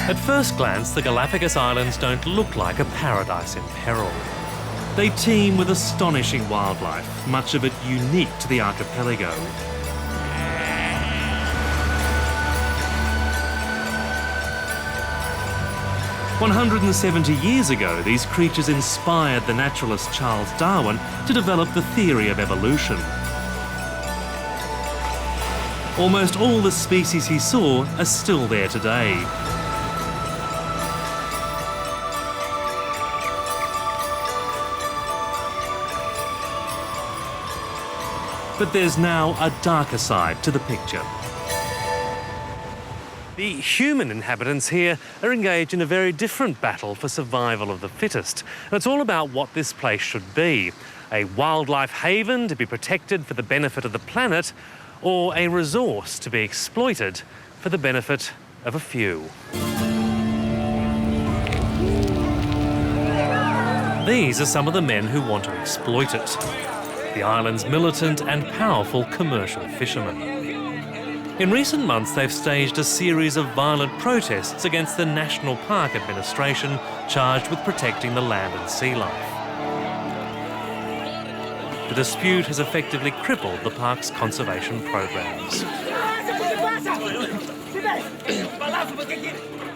At first glance, the Galapagos Islands don't look like a paradise in peril. They teem with astonishing wildlife, much of it unique to the archipelago. "170 years ago, these creatures inspired the naturalist Charles Darwin to develop the theory of evolution. Almost all the species he saw are still there today. But there's now a darker side to the picture. The human inhabitants here are engaged in a very different battle for survival of the fittest. And it's all about what this place should be: a wildlife haven to be protected for the benefit of the planet, or a resource to be exploited for the benefit of a few. These are some of the men who want to exploit it. The island's militant and powerful commercial fishermen. In recent months, they've staged a series of violent protests against the National Park Administration, charged with protecting the land and sea life. The dispute has effectively crippled the park's conservation programs.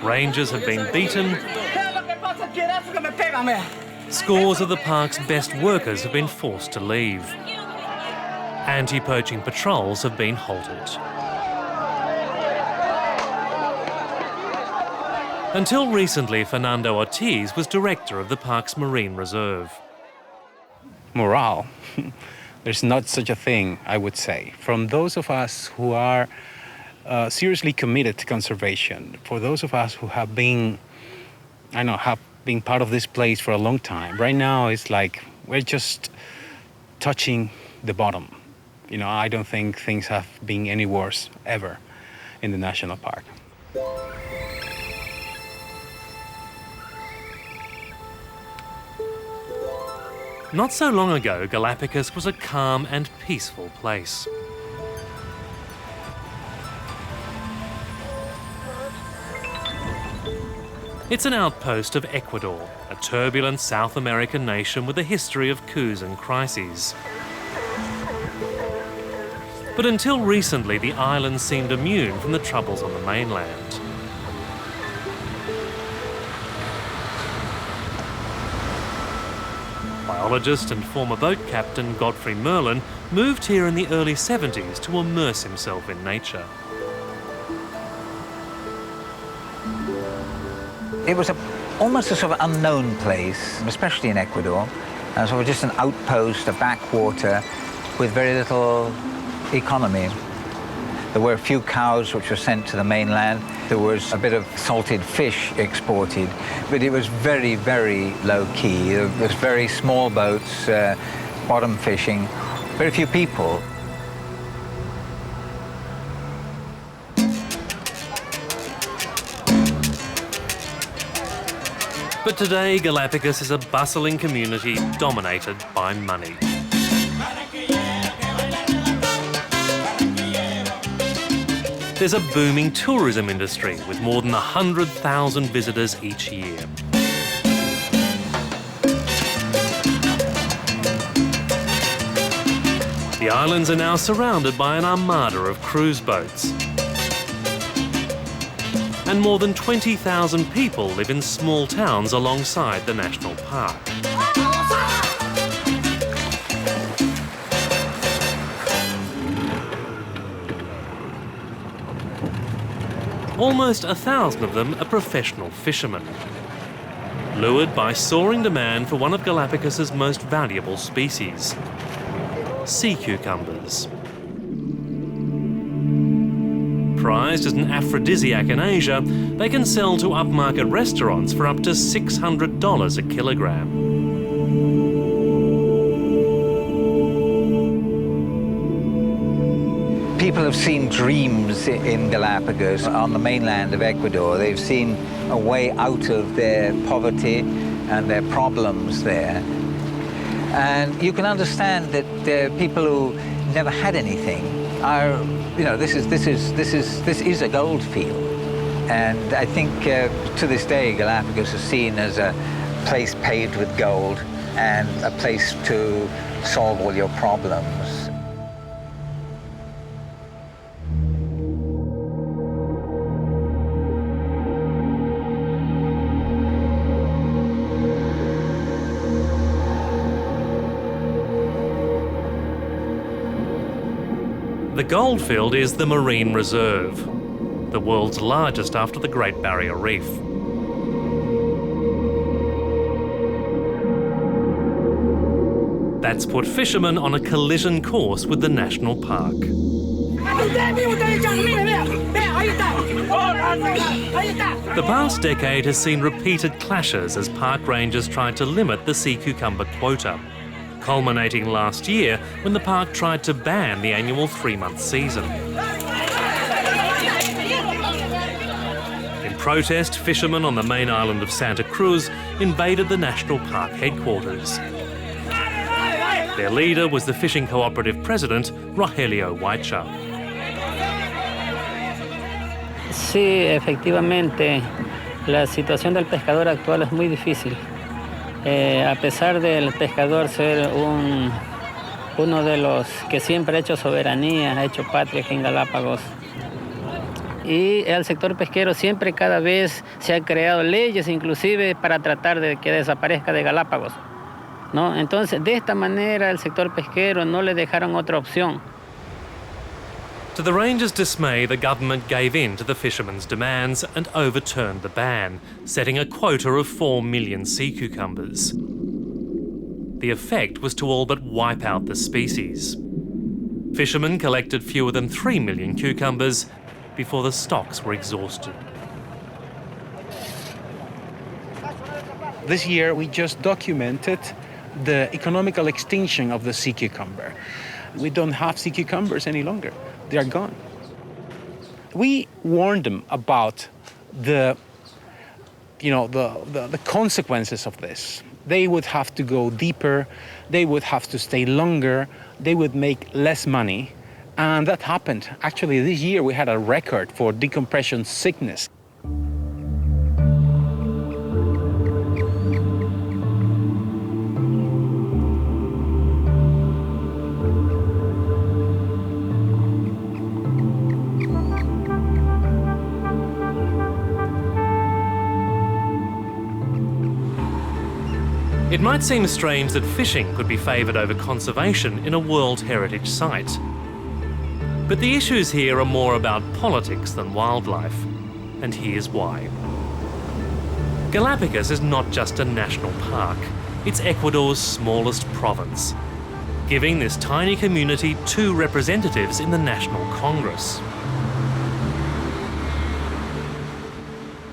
Rangers have been beaten. Scores of the park's best workers have been forced to leave. Anti-poaching patrols have been halted. Until recently, Fernando Ortiz was director of the park's marine reserve. Morale. There's not such a thing, I would say. From those of us who are seriously committed to conservation, for those of us who have been, have been part of this place for a long time, right now it's like we're just touching the bottom. I don't think things have been any worse ever in the national park. Not so long ago, Galapagos was a calm and peaceful place. It's an outpost of Ecuador, a turbulent South American nation with a history of coups and crises. But until recently, the island seemed immune from the troubles on the mainland. Biologist and former boat captain Godfrey Merlin moved here in the early 70s to immerse himself in nature. It was almost a sort of unknown place, especially in Ecuador. Sort of just an outpost, a backwater with very little economy. There were a few cows which were sent to the mainland. There was a bit of salted fish exported, but it was very, very low-key. There was very small boats, bottom fishing, very few people. But today, Galapagos is a bustling community dominated by money. There's a booming tourism industry with more than 100,000 visitors each year. The islands are now surrounded by an armada of cruise boats. And more than 20,000 people live in small towns alongside the national park. Almost 1,000 of them are professional fishermen, lured by soaring demand for one of Galapagos' most valuable species, sea cucumbers. Prized as an aphrodisiac in Asia, they can sell to upmarket restaurants for up to $600 a kilogram. People have seen dreams in Galapagos on the mainland of Ecuador. They've seen a way out of their poverty and their problems there. And you can understand that people who never had anything are, this is a gold field. And I think to this day, Galapagos is seen as a place paved with gold and a place to solve all your problems. The goldfield is the Marine Reserve, the world's largest after the Great Barrier Reef. That's put fishermen on a collision course with the national park. The past decade has seen repeated clashes as park rangers tried to limit the sea cucumber quota, culminating last year when the park tried to ban the annual 3-month season. In protest, fishermen on the main island of Santa Cruz invaded the national park headquarters. Their leader was the fishing cooperative president, Rogelio Huaycho. Sí, efectivamente, la situación del pescador actual es muy difícil. A pesar del pescador ser uno de los que siempre ha hecho soberanía, ha hecho patria aquí en Galápagos. Y el sector pesquero siempre, cada vez, se han creado leyes, inclusive para tratar de que desaparezca de Galápagos, ¿no? Entonces, de esta manera, el sector pesquero no le dejaron otra opción. To the rangers' dismay, the government gave in to the fishermen's demands and overturned the ban, setting a quota of 4 million sea cucumbers. The effect was to all but wipe out the species. Fishermen collected fewer than 3 million cucumbers before the stocks were exhausted. This year we just documented the economical extinction of the sea cucumber. We don't have sea cucumbers any longer. They are gone. We warned them about the consequences of this. They would have to go deeper, they would have to stay longer, they would make less money, and that happened. Actually, this year we had a record for decompression sickness. It might seem strange that fishing could be favoured over conservation in a World Heritage Site. But the issues here are more about politics than wildlife, and here's why. Galapagos is not just a national park, it's Ecuador's smallest province, giving this tiny community 2 representatives in the National Congress.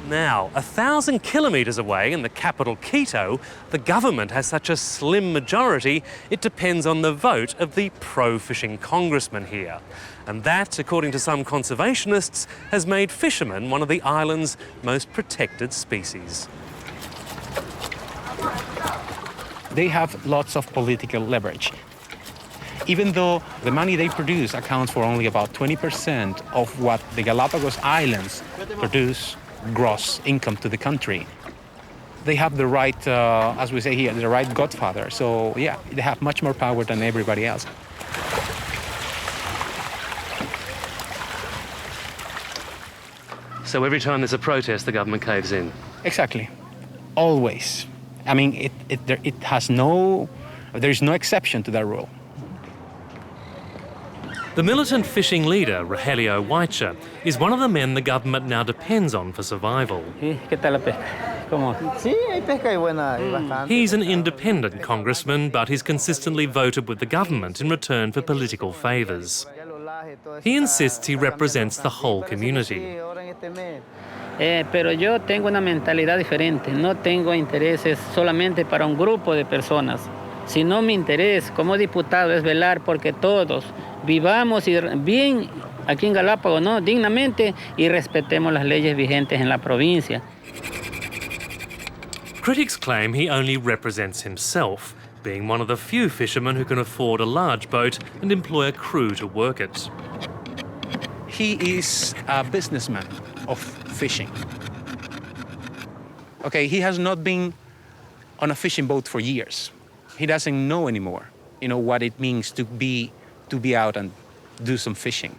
Now, 1,000 kilometres away in the capital, Quito, the government has such a slim majority, it depends on the vote of the pro-fishing congressman here. And that, according to some conservationists, has made fishermen one of the island's most protected species. They have lots of political leverage. Even though the money they produce accounts for only about 20% of what the Galapagos Islands produce gross income to the country, they have the right, as we say here, the right godfather. So yeah, they have much more power than everybody else. So every time there's a protest, the government caves in? Exactly. Always. I mean, there is no exception to that rule. The militant fishing leader, Rogelio Huaycho, is one of the men the government now depends on for survival. He's an independent congressman, but he's consistently voted with the government in return for political favours. He insists he represents the whole community. Pero yo tengo una mentalidad diferente. No tengo intereses solamente para un grupo de personas, sino mi interés como diputado es velar porque todos vivamos bien aquí en Galápagos, ¿no? Dignamente, y respetemos las leyes vigentes en la provincia. Critics claim he only represents himself, being one of the few fishermen who can afford a large boat and employ a crew to work it. He is a businessman. of fishing. Okay, he has not been on a fishing boat for years. He doesn't know anymore, what it means to be out and do some fishing.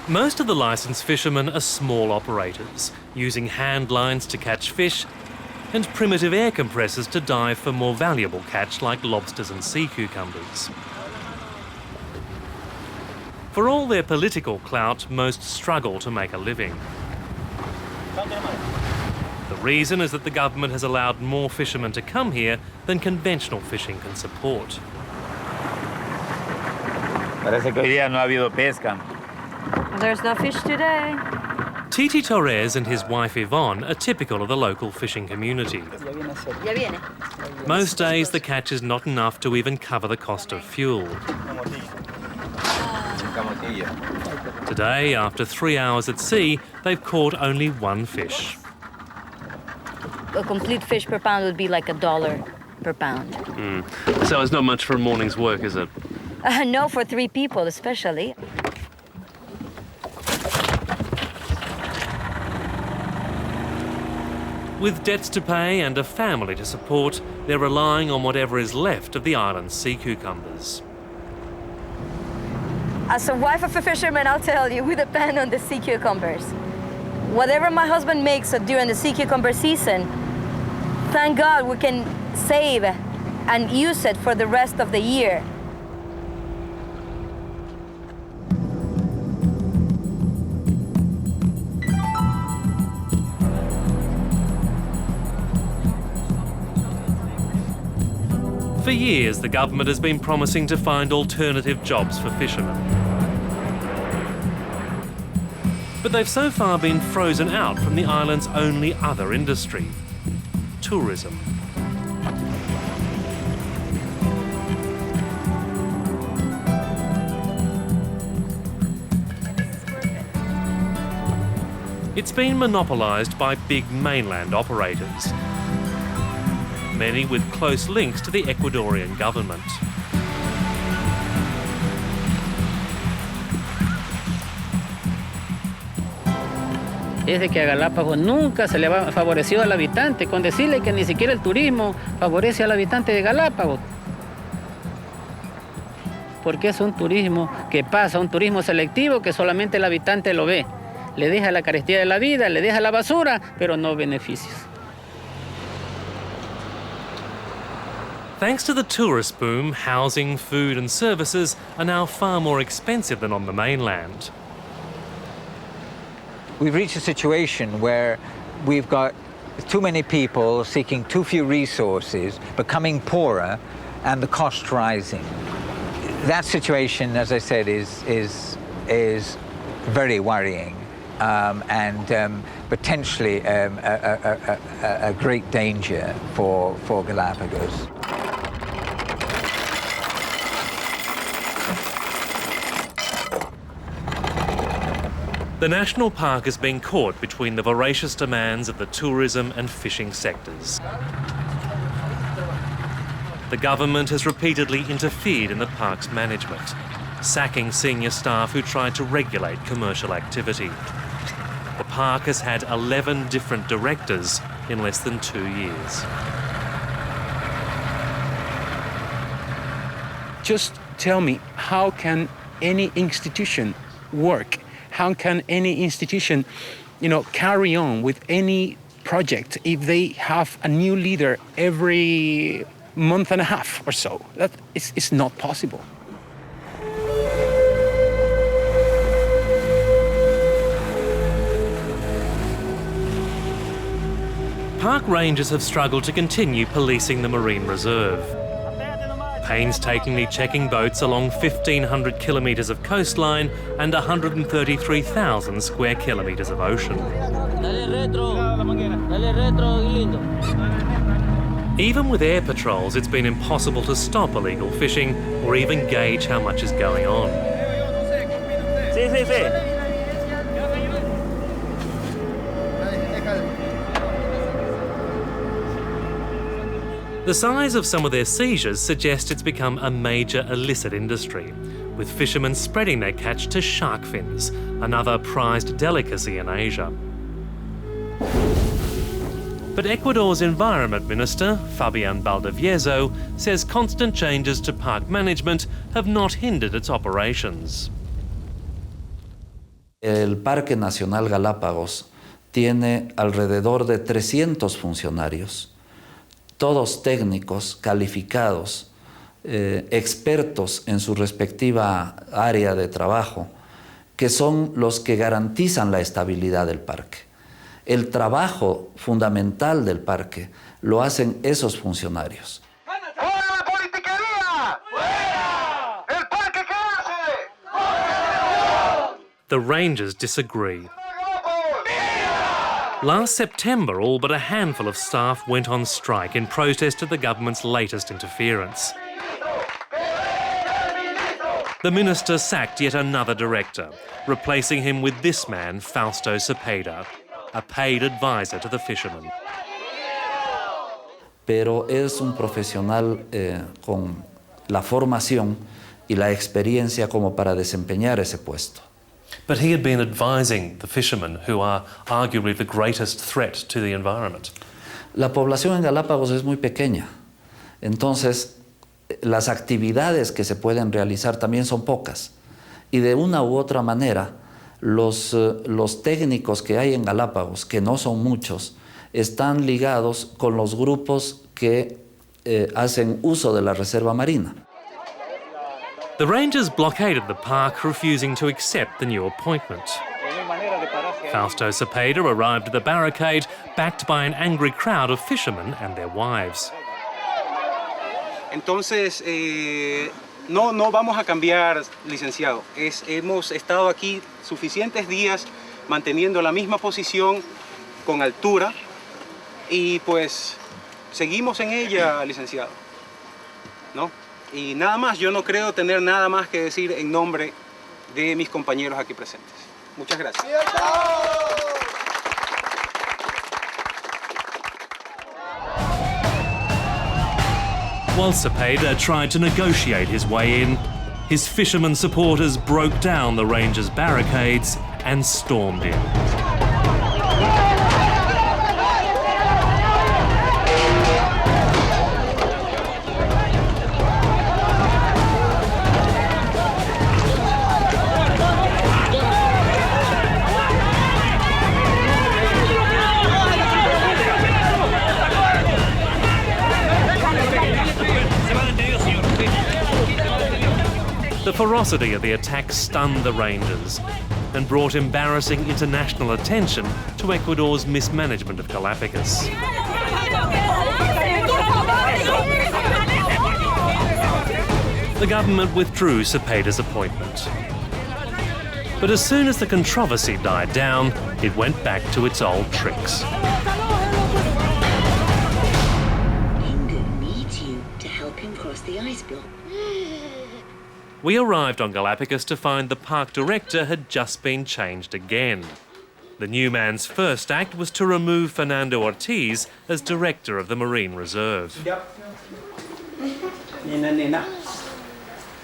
Most of the licensed fishermen are small operators, using hand lines to catch fish and primitive air compressors to dive for more valuable catch like lobsters and sea cucumbers. For all their political clout, most struggle to make a living. The reason is that the government has allowed more fishermen to come here than conventional fishing can support. Parece que hoy día no ha habido pesca. There's no fish today. Titi Torres and his wife Yvonne are typical of the local fishing community. Ya viene. Most days the catch is not enough to even cover the cost of fuel. Today, after 3 hours at sea, they've caught only one fish. A complete fish per pound would be like $1 per pound. So it's not much for a morning's work, is it? No, for 3 people especially. With debts to pay and a family to support, they're relying on whatever is left of the island's sea cucumbers. As a wife of a fisherman, I'll tell you, we depend on the sea cucumbers. Whatever my husband makes during the sea cucumber season, thank God we can save and use it for the rest of the year. For years, the government has been promising to find alternative jobs for fishermen. But they've so far been frozen out from the island's only other industry, tourism. It's been monopolised by big mainland operators, many with close links to the Ecuadorian government. Es de que a Galápagos nunca se le ha favorecido al habitante, con decirle que ni siquiera el turismo favorece al habitante de Galápagos. Porque es un turismo que pasa, un turismo selectivo que solamente el habitante lo ve. Le deja la carestía de la vida, le deja la basura, pero no beneficios. Thanks to the tourist boom, housing, food and services are now far more expensive than on the mainland. We've reached a situation where we've got too many people seeking too few resources, becoming poorer, and the cost rising. That situation, as I said, is very worrying and potentially a great danger for Galapagos. The national park has been caught between the voracious demands of the tourism and fishing sectors. The government has repeatedly interfered in the park's management, sacking senior staff who tried to regulate commercial activity. The park has had 11 different directors in less than 2 years. Just tell me, how can any institution work? How can any institution, carry on with any project if they have a new leader every month and a half or so? That is not possible. Park rangers have struggled to continue policing the marine reserve, painstakingly checking boats along 1,500 kilometres of coastline and 133,000 square kilometres of ocean. Even with air patrols, it's been impossible to stop illegal fishing or even gauge how much is going on. The size of some of their seizures suggests it's become a major illicit industry, with fishermen spreading their catch to shark fins, another prized delicacy in Asia. But Ecuador's Environment Minister, Fabián Valdivieso, says constant changes to park management have not hindered its operations. El Parque Nacional Galápagos tiene alrededor de 300 funcionarios, todos técnicos, calificados, expertos en su respectiva área de trabajo, que son los que garantizan la estabilidad del parque. El trabajo fundamental del parque lo hacen esos funcionarios. ¡Fuera la politiquería! ¡Fuera! ¡El parque qué hace! The rangers disagree. Last September, all but a handful of staff went on strike in protest at the government's latest interference. The minister sacked yet another director, replacing him with this man, Fausto Cepeda, a paid advisor to the fishermen. Pero es un profesional con la formación y la experiencia como para desempeñar ese puesto. But he had been advising the fishermen, who are arguably the greatest threat to the environment. La población en Galápagos es muy pequeña, entonces las actividades que se pueden realizar también son pocas. Y de una u otra manera, los técnicos que hay en Galápagos, que no son muchos, están ligados con los grupos que hacen uso de la reserva marina. The rangers blockaded the park, refusing to accept the new appointment. Fausto Cepeda arrived at the barricade, backed by an angry crowd of fishermen and their wives. Entonces, no vamos a cambiar, licenciado. Hemos estado aquí suficientes días manteniendo la misma posición con altura y pues seguimos en ella, licenciado, ¿no? Y nada más, yo no creo tener nada más que decir en nombre de mis compañeros aquí presentes. Muchas gracias. While Cepeda tried to negotiate his way in, his fishermen supporters broke down the rangers' barricades and stormed in. The ferocity of the attack stunned the rangers and brought embarrassing international attention to Ecuador's mismanagement of Galapagos. The government withdrew Cepeda's appointment. But as soon as the controversy died down, it went back to its old tricks. England needs you to help him cross the ice block. We arrived on Galapagos to find the park director had just been changed again. The new man's first act was to remove Fernando Ortiz as director of the Marine Reserve.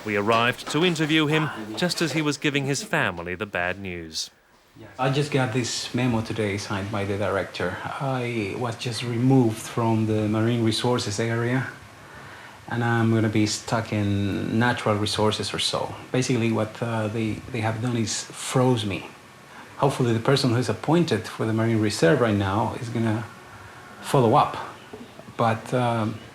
We arrived to interview him just as he was giving his family the bad news. I just got this memo today signed by the director. I was just removed from the Marine Resources area, and I'm going to be stuck in natural resources or so. Basically, what they have done is froze me. Hopefully, the person who's appointed for the Marine Reserve right now is going to follow up. But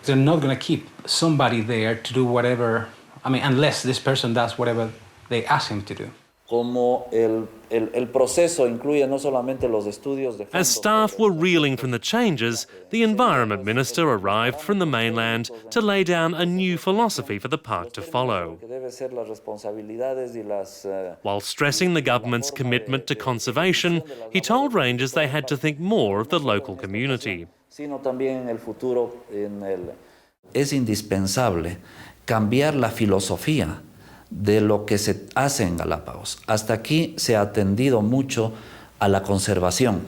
they're not going to keep somebody there to do whatever, unless this person does whatever they ask him to do. Como el proceso incluye no solamente los estudios de As staff were reeling from the changes, the Environment Minister arrived from the mainland to lay down a new philosophy for the park to follow. While stressing the government's commitment to conservation, he told rangers they had to think more of the local community. Es indispensable cambiar la filosofía de lo que se hace en Galápagos. Hasta aquí se ha atendido mucho a la conservación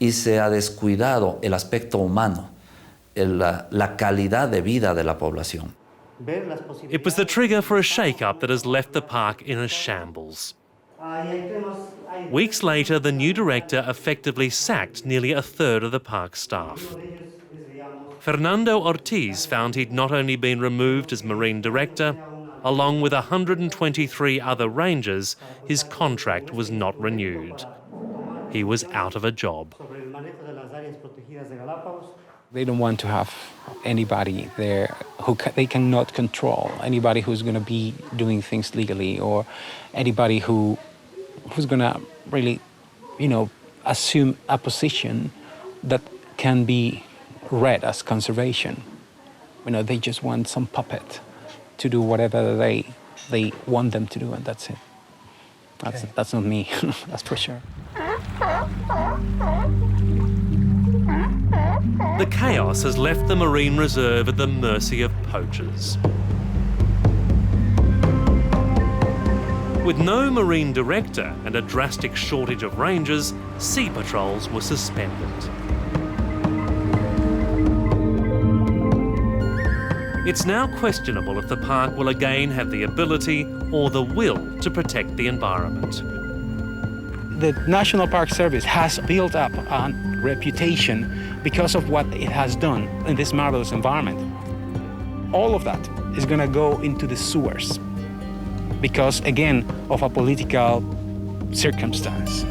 y se ha descuidado el aspecto humano. la calidad de vida de la población. It was the trigger for a shake-up that has left the park in a shambles. Weeks later, the new director effectively sacked nearly a third of the park staff. Fernando Ortiz found he'd not only been removed as marine director, along with 123 other rangers, his contract was not renewed. He was out of a job. They don't want to have anybody there who they cannot control, anybody who's going to be doing things legally, or anybody who's going to really, assume a position that can be read as conservation. They just want some puppet to do whatever they want them to do, and that's it. That's not me, that's for sure. The chaos has left the Marine Reserve at the mercy of poachers. With no marine director and a drastic shortage of rangers, sea patrols were suspended. It's now questionable if the park will again have the ability or the will to protect the environment. The National Park Service has built up a reputation because of what it has done in this marvelous environment. All of that is going to go into the sewers because, again, of a political circumstance.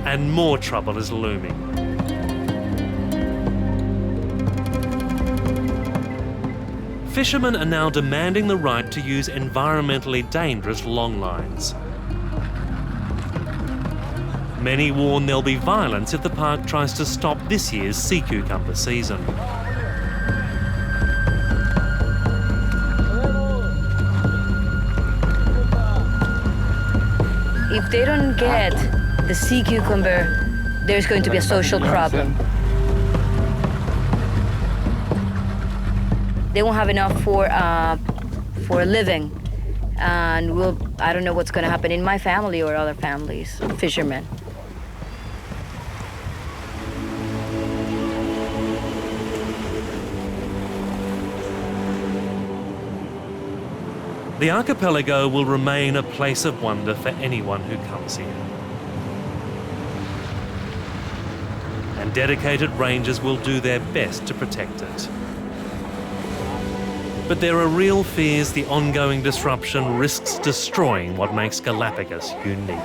And more trouble is looming. Fishermen are now demanding the right to use environmentally dangerous longlines. Many warn there'll be violence if the park tries to stop this year's sea cucumber season. If they don't get the sea cucumber, there's going to be a social problem. They won't have enough for a living, and I don't know what's going to happen in my family or other families, fishermen. The archipelago will remain a place of wonder for anyone who comes here. And dedicated rangers will do their best to protect it. But there are real fears the ongoing disruption risks destroying what makes Galapagos unique.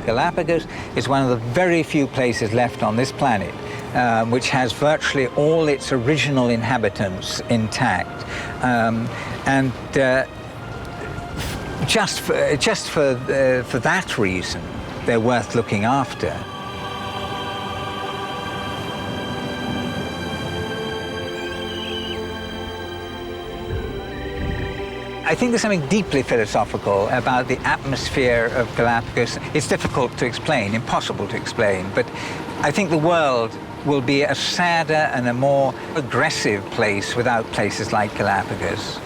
Galapagos is one of the very few places left on this planet which has virtually all its original inhabitants intact, and just for that reason, they're worth looking after. I think there's something deeply philosophical about the atmosphere of Galapagos. It's difficult to explain, impossible to explain, but I think the world will be a sadder and a more aggressive place without places like Galapagos.